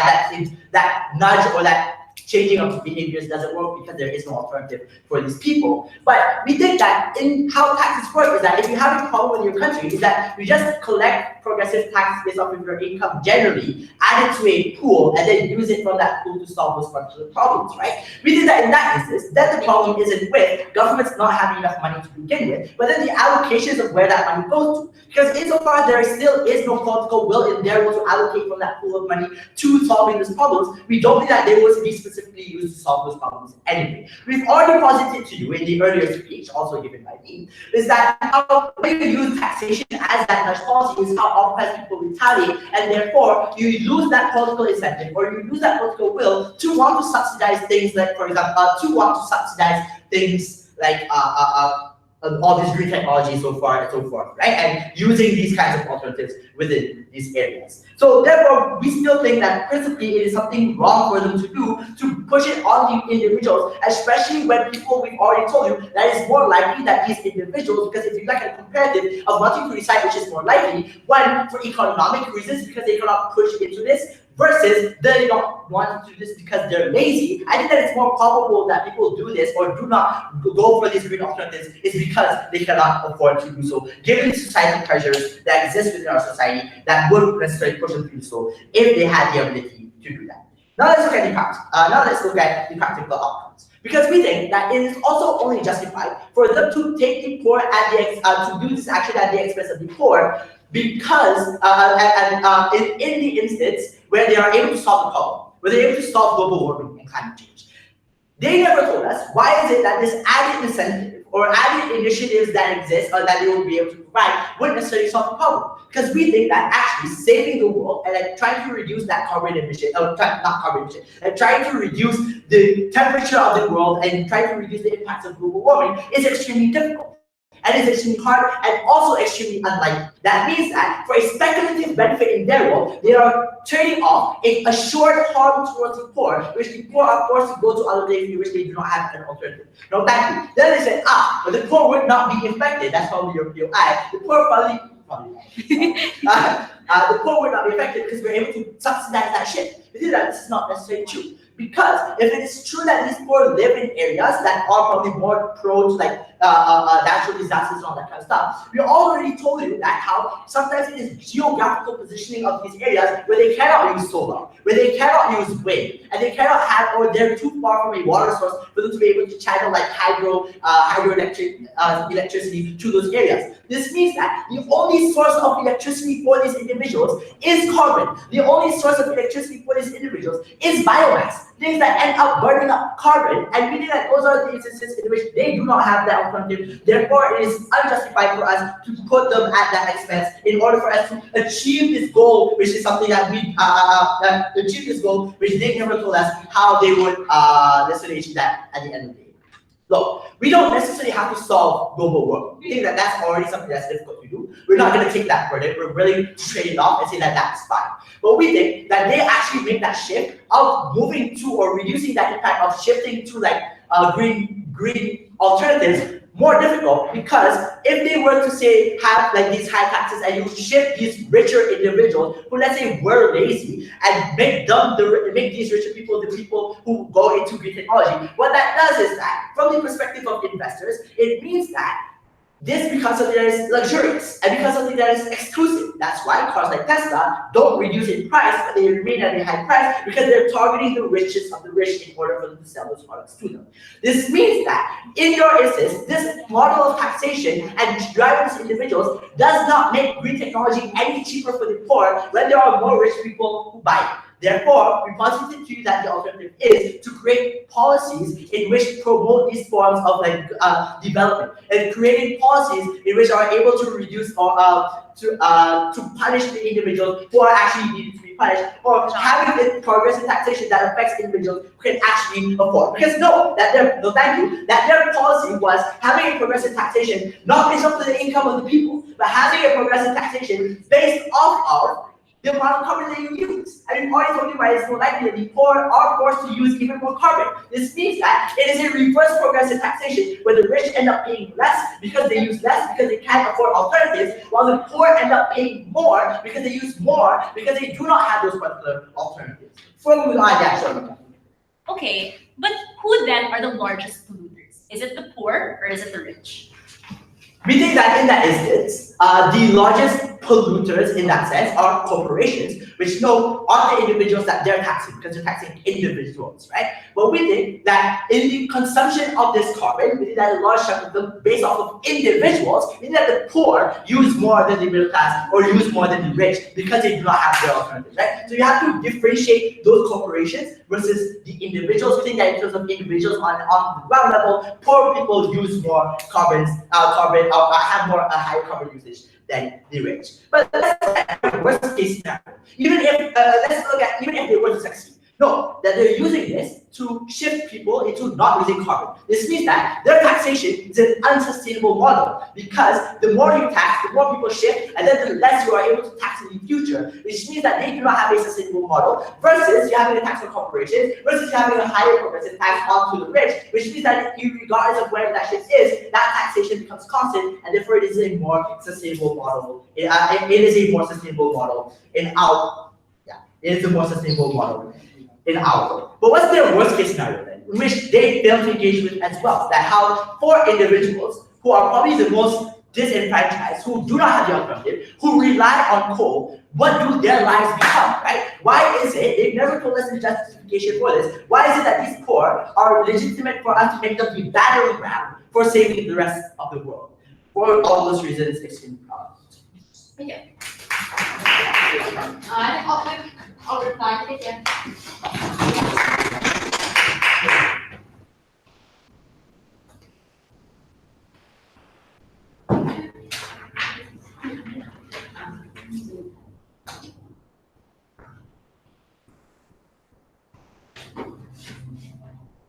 that nudge or that changing of behaviors doesn't work because there is no alternative for these people. But we think that in how taxes work is that if you have a problem with your country, is that you just collect progressive tax based off of your income generally, add it to a pool, and then use it from that pool to solve those particular problems, right? We think that in that instance, then the problem isn't with governments not having enough money to begin with, but then the allocations of where that money goes to. Because insofar there still is no political will in their will to allocate from that pool of money to solving those problems, we don't think that they will be specifically used to solve those problems anyway. We've already posited to you in the earlier speech, also given by me, is that how when you use taxation as that nudge policy is how oppressed people retaliate, and therefore you lose that political incentive or you lose that political will to want to subsidize things like, for example, all these green technologies so far and so forth, right? And using these kinds of alternatives within these areas. So therefore, we still think that principally it is something wrong for them to do to push it on the individuals, especially when people, we've already told you, that it's more likely that these individuals, because if you look at a comparative of wanting to decide which is more likely, one, for economic reasons, because they cannot push into this, versus they don't want to do this because they're lazy. I think that it's more probable that people do this or do not go for these green alternatives is because they cannot afford to do so, given the societal pressures that exist within our society that would necessarily push them to do so if they had the ability to do that. Now let's look at the practical outcomes. Because we think that it is also only justified for them to take the poor at the to do this action at the expense of the poor, because in the instance where they are able to solve the problem, where they're able to solve global warming and climate change. They never told us why is it that this added incentive or added initiatives that exist or that they will be able to provide wouldn't necessarily solve the problem. Because we think that actually saving the world and like trying to reduce that carbon emission, and trying to reduce the temperature of the world and trying to reduce the impacts of global warming is extremely difficult. And it's extremely hard and also extremely unlikely. That means that for a speculative benefit in their world, they are trading off a assured harm towards the poor, which the poor are forced to go to other places in which they do not have an alternative. No, thank you. Then they said, but the poor would not be affected. That's probably your POI. The poor the poor would not be affected because we're able to subsidize that shit. We think that this is not necessarily true. Because if it is true that these poor live in areas that are probably more prone to like natural disasters and all that kind of stuff, we already told you that how sometimes it is geographical positioning of these areas where they cannot use solar, where they cannot use wind, and they cannot have, or they're too far from a water source for them to be able to channel like hydroelectric electricity to those areas. This means that the only source of electricity for these individuals is carbon. The only source of electricity for these individuals is biomass. things that end up burning up carbon, and we think that those are the instances in which they do not have that alternative. Therefore, it is unjustified for us to put them at that expense in order for us to achieve this goal, which is something that we achieve this goal, which they never told us how they would necessarily achieve that at the end of the day. Look, we don't necessarily have to solve global warming. We think that that's already something that's difficult to do. We're not going to take that burden. We're willing to trade it off and say that that's fine. But we think that they actually make that shift of moving to or reducing that impact of shifting to like green alternatives more difficult, because if they were to say have like these high taxes and you shift these richer individuals who, let's say, were lazy and make these richer people the people who go into green technology, what that does is that from the perspective of investors, it means that this becomes something that is luxurious and becomes something that is exclusive. That's why cars like Tesla don't reduce in price, but they remain at a high price, because they're targeting the richest of the rich in order for them to sell those products to them. This means that in your instance, this model of taxation and driving these individuals does not make green technology any cheaper for the poor when there are more rich people who buy it. Therefore, we posited to you that the alternative is to create policies in which promote these forms of like development, and creating policies in which are able to reduce or to punish the individuals who are actually needed to be punished, or having the progressive taxation that affects individuals who can actually afford. Because that their policy was having a progressive taxation not based off of the income of the people, but having a progressive taxation based off of the amount of carbon that you use. I mean, already told you why it's more likely that the poor are forced to use even more carbon. This means that it is a reverse progressive taxation where the rich end up paying less because they use less because they can't afford alternatives, while the poor end up paying more because they use more because they do not have those particular alternatives. From that, Okay, but who then are the largest polluters? Is it the poor or is it the rich? we think that in that instance, the largest polluters in that sense are corporations, which are the individuals that they're taxing, because they're taxing individuals, right? But we think that in the consumption of this carbon, we think that a large chunk of them, based off of individuals, we think that the poor use more than the middle class or use more than the rich because they do not have their alternatives, right? So you have to differentiate those corporations versus the individuals. We think that in terms of individuals on the ground level, poor people use more have more a higher carbon usage than the rich. But let's look at the worst case scenario. Even if they were to succeed, that they're using this to shift people into not using carbon. This means that their taxation is an unsustainable model, because the more you tax, the more people shift, and then the less you are able to tax in the future, which means that they do not have a sustainable model, versus you having a tax on corporations, versus you having a higher progressive tax onto the rich, which means that regardless of where that shift is, that taxation becomes constant, and therefore it is a more sustainable model. It is a more sustainable model in our, it is a more sustainable model in our world. But what's their worst case scenario then, in which they fail to engage with as well? That how for individuals who are probably the most disenfranchised, who do not have the alternative, who rely on coal, what do their lives become, right? Why is it, they've never told us the justification for this, why is it that these poor are legitimate for us to make them the battering ram for saving the rest of the world? For all those reasons, extremely proud. Okay. I'll reply. Take care.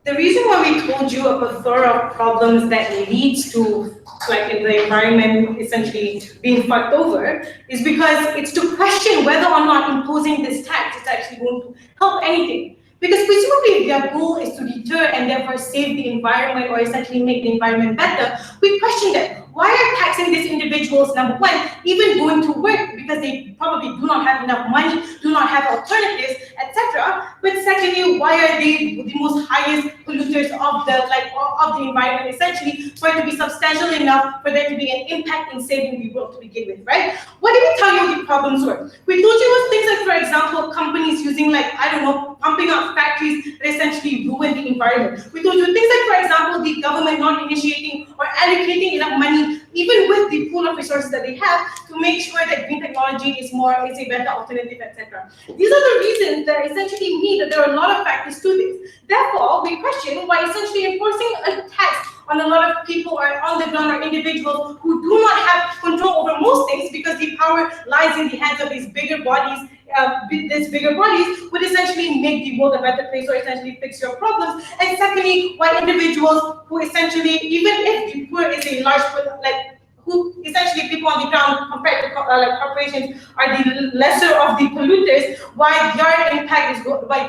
The reason why we told you a plethora of problems that leads to, like in the environment essentially being fucked over, is because it's to question whether or not imposing this tax is actually going to help anything. Because presumably if their goal is to deter and therefore save the environment or essentially make the environment better, we question them. Why are taxing these individuals, number one, even going to work because they probably do not have enough money, do not have alternatives, etc. But secondly, why are they the most highest polluters of the environment, essentially, for it to be substantial enough for there to be an impact in saving the world to begin with, right? What did we tell you the problems were? We told you was things like, for example, companies using pumping out factories that essentially ruin the environment. We told you things like, for example, the government not initiating or allocating enough money, even with the pool of resources that they have, to make sure that green technology is a better alternative, etc. These are the reasons that essentially mean that there are a lot of factors to this. Therefore, we question why essentially enforcing a tax on a lot of people or on the ground or individuals who do not have control over most things, because the power lies in the hands of these bigger bodies. These bigger bodies would essentially make the world a better place or essentially fix your problems. And secondly, why individuals who essentially, even if the poor is a large, who essentially people on the ground compared to corporations are the lesser of the polluters, why their impact is why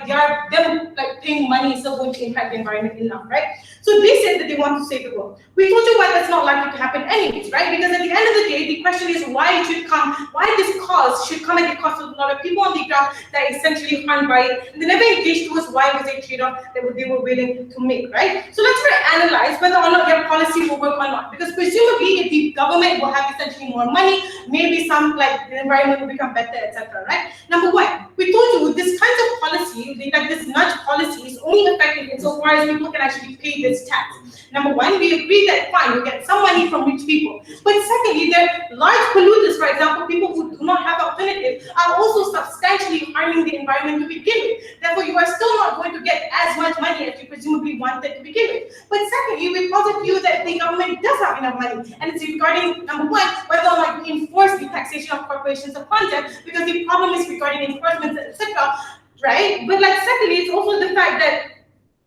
them paying money is still going to impact the environment enough, right? So they said that they want to save the world. We told you why that's not likely to happen anyways, right? Because at the end of the day, the question is why this cause should come at the cost of a lot of people on the ground that are essentially harmed by it. And they never engaged to us why it was a trade-off that they were willing to make, right? So let's try to analyze whether or not their policy will work or not. Because presumably if the government will have essentially more money, maybe some the environment will become better, etc. Right? Number one, we told you this kind of policy, this nudge policy, is only effective insofar as people can actually pay this tax. Number one, we agree that fine, you get some money from rich people. But secondly, the large polluters, for example, people who do not have alternatives, are also substantially harming the environment to begin with. Therefore, you are still not going to get as much money as you presumably wanted to begin with. But secondly, we posit you that the government does have enough money, and it's regarding number one, whether or not you enforce the taxation of corporations upon them, because the problem is regarding enforcement, etc. Right? But secondly, it's also the fact that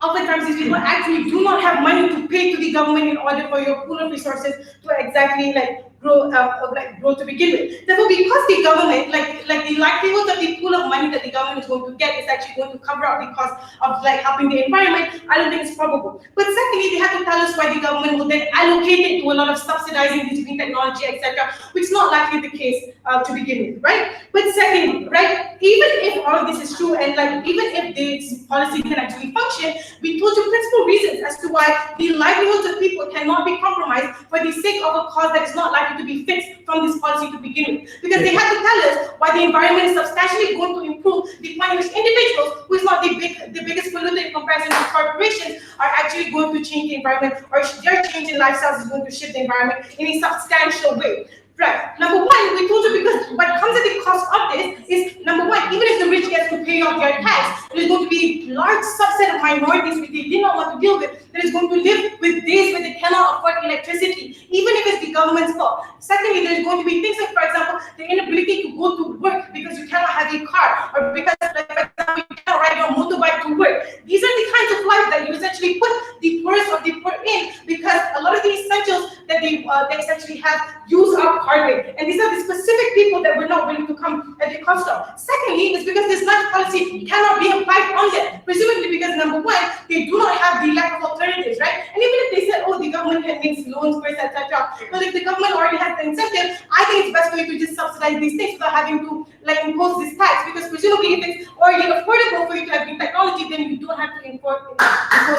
oftentimes these people actually do not have money to pay to the government in order for your pool of resources to exactly grow to begin with. Therefore, because the government, the likelihood of the pool of money that the government is going to get is actually going to cover up the cost of helping the environment, I don't think it's probable. But secondly, they have to tell us why the government will then allocate it to a lot of subsidizing this green technology, etc., which is not likely the case to begin with, right? But secondly, right, even if all of this is true and even if this policy can actually function, we told you principal reasons as to why the livelihoods of people cannot be compromised for the sake of a cause that is not likely to be fixed from this policy to begin with. Because they have to tell us why the environment is substantially going to improve the point in which individuals, who is not the biggest polluter in comparison to corporations, are actually going to change the environment, or their change in lifestyles is going to shift the environment in a substantial way. Right. Number one, we told you because what comes at the cost of this is, number one, even if the rich get to pay off their tax, there's going to be a large subset of minorities which they did not want to deal with that is going to live with days where they cannot afford electricity, even if it's the government's fault. Secondly, there's going to be things like, for example, the inability to go to work because you cannot have a car, or because, for example, you cannot ride your motorbike to work. These are the kinds of life that you essentially put the poorest of the poor in, because a lot of the essentials that they essentially have use up carbon, and these are the specific people that we're not willing to come at the cost of. Secondly, is because this nudge policy cannot be applied on them, presumably because number one, they do not have the lack of alternatives, right? And even if they said, oh, the government makes loans for it, etc. Well, if the government already has the incentive, I think it's best for you to just subsidize these things without having to impose this tax, because presumably if it's already affordable for you to have green technology, then you don't have to impose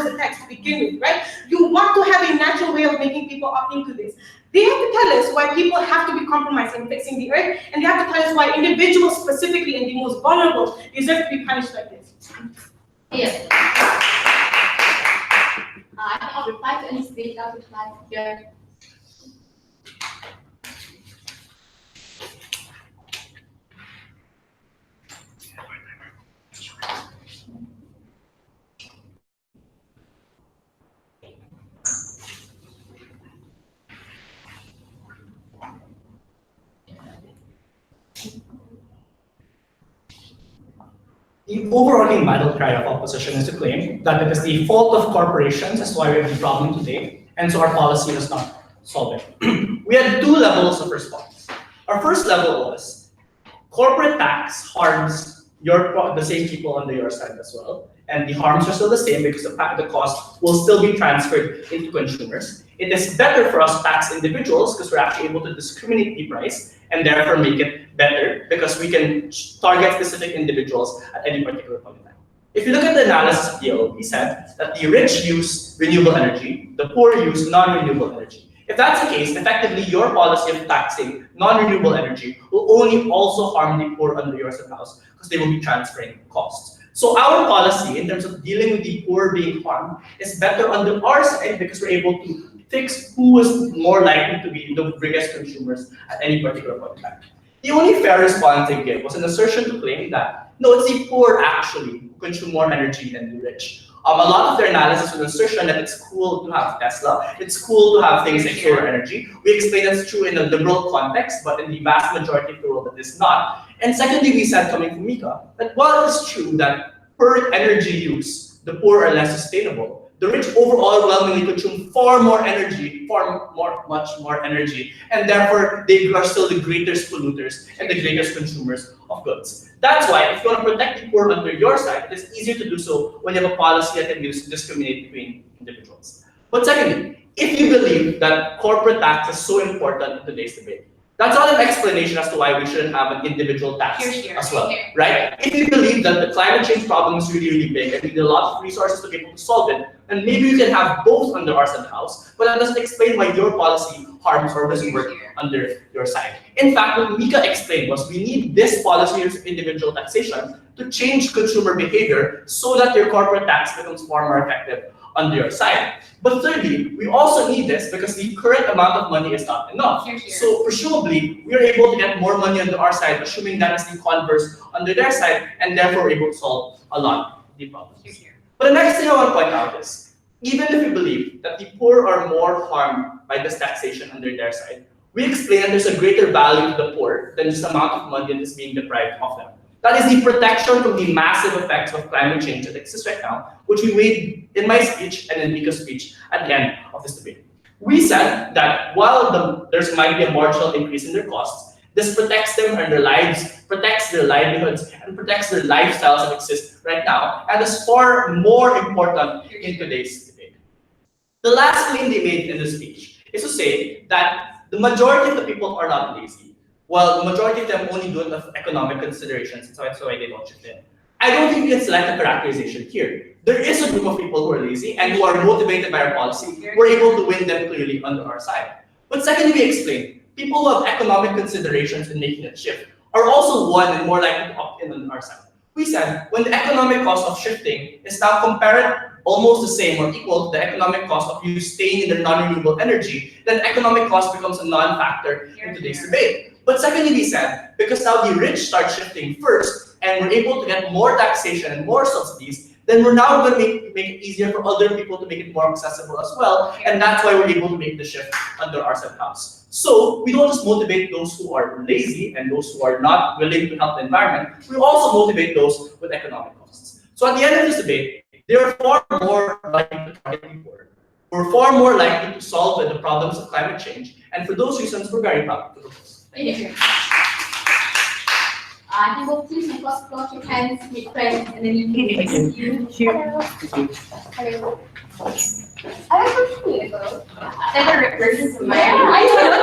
the tax to begin with, right? You want to have a natural way of making people opt into this. They have to tell us why people have to be compromised in fixing the earth, and they have to tell us why individuals specifically and the most vulnerable deserve to be punished like this. Yes. I cannot reply to any state that reply here. The overarching battle cry of opposition is to claim that it is the fault of corporations as to why we have the problem today, and so our policy does not solve it. We had two levels of response. Our first level was corporate tax harms the same people on your side as well, and the harms are still the same because the cost will still be transferred into consumers. It is better for us to tax individuals because we're actually able to discriminate the price and therefore make it better because we can target specific individuals at any particular point in time. If you look at the analysis of the DO, he said that the rich use renewable energy, the poor use non-renewable energy. If that's the case, effectively your policy of taxing non-renewable energy will only also harm the poor under your house because they will be transferring costs. So our policy in terms of dealing with the poor being harmed is better under our side because we're able to fix who is more likely to be the biggest consumers at any particular point in time. The only fair response they gave was an assertion to claim that no, it's the poor actually who consume more energy than the rich. A lot of their analysis was an assertion that it's cool to have Tesla, it's cool to have things like solar energy. We explain that's true in a liberal context, but in the vast majority of the world, it is not. And secondly, we said, coming from Mika, that while it's true that per energy use, the poor are less sustainable, the rich overwhelmingly consume far more energy, much more energy, and therefore they are still the greatest polluters and the greatest consumers of goods. That's why if you want to protect the poor under your side, it is easier to do so when you have a policy that can use to discriminate between individuals. But secondly, if you believe that corporate tax is so important in today's debate, that's not an explanation as to why we shouldn't have an individual tax as well, right? If you believe that the climate change problem is really, really big and we need a lot of resources to be able to solve it, then maybe you can have both under our side house, but that doesn't explain why your policy harms or doesn't work under your side. In fact, what Mika explained was we need this policy of individual taxation to change consumer behavior so that your corporate tax becomes far more effective under your side. But thirdly, we also need this because the current amount of money is not enough. So presumably, we are able to get more money under our side, assuming that is the converse under their side, and therefore able to solve a lot of the problems. But the next thing I want to point out is, even if you believe that the poor are more harmed by this taxation under their side, we explain that there's a greater value to the poor than just the amount of money that is being deprived of them. That is the protection from the massive effects of climate change that exists right now, which we made in my speech and in Mika's speech at the end of this debate. We said that while there might be a marginal increase in their costs, this protects them and their lives, protects their livelihoods, and protects their lifestyles that exist right now, and is far more important in today's debate. The last claim they made in this speech is to say that the majority of the people are not lazy. Well, the majority of them only do it of economic considerations, so that's why they don't shift in. I don't think we can select a characterization here. There is a group of people who are lazy and who are motivated by our policy. We're able to win them clearly under our side. But secondly, we explain, people who have economic considerations in making a shift are also one and more likely to opt in on our side. We said, when the economic cost of shifting is now compared almost the same or equal to the economic cost of you staying in the non-renewable energy, then economic cost becomes a non-factor in today's debate. But secondly, we said, because now the rich start shifting first, and we're able to get more taxation and more subsidies, then we're now going to make it easier for other people to make it more accessible as well, and that's why we're able to make the shift under our house. So we don't just motivate those who are lazy and those who are not willing to help the environment, we also motivate those with economic costs. So at the end of this debate, they are far more likely to target the poor. We're far more likely to solve the problems of climate change, and for those reasons, we're very proud to propose. Thank you. I think we'll please make us clap your hands, make friends, and then you can Thank you. Hello. I don't know you. Never versions of my I know